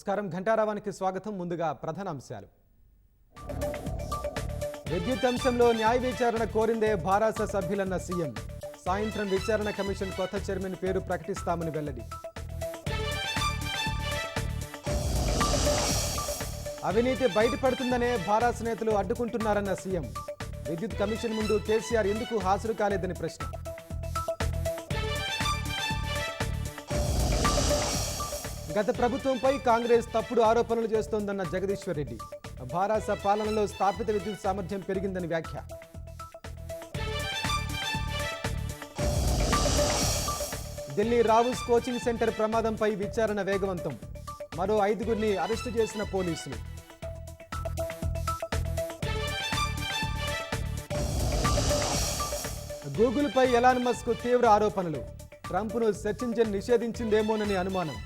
నమస్కారం. ఘంటారావానికి స్వాగతం. ముందుగా ప్రధాన అంశాలు. విద్యుత్ అంశంలో న్యాయ విచారణ కోరిందే భారాస సభ్యులన్న సీఎం. సాయంత్రం విచారణ కమిషన్ కొత్త చైర్మన్ పేరు ప్రకటిస్తామని వెల్లడి. అవినీతి బయటపడుతుందనే భారాస నేతలు అడ్డుకుంటున్నారన్న సీఎం. విద్యుత్ కమిషన్ ముందు కేసీఆర్ ఎందుకు హాజరు కాలేదని ప్రశ్న. గత ప్రభుత్వంపై కాంగ్రెస్ తప్పుడు ఆరోపణలు చేస్తోందన్న జగదీశ్వర్ రెడ్డి. భారాస పాలనలో స్థాపిత విద్యుత్ సామర్థ్యం పెరిగిందని వ్యాఖ్య. ఢిల్లీ రావుస్ కోచింగ్ సెంటర్ ప్రమాదంపై విచారణ వేగవంతం. మరో 5గురిని అరెస్టు చేసిన పోలీసులు. గూగుల్పై ఎలాన్ మస్క్ తీవ్ర ఆరోపణలు. ట్రంప్ను సెర్చ్ ఇంజిన్ నిషేధించిందేమోనని అనుమానం.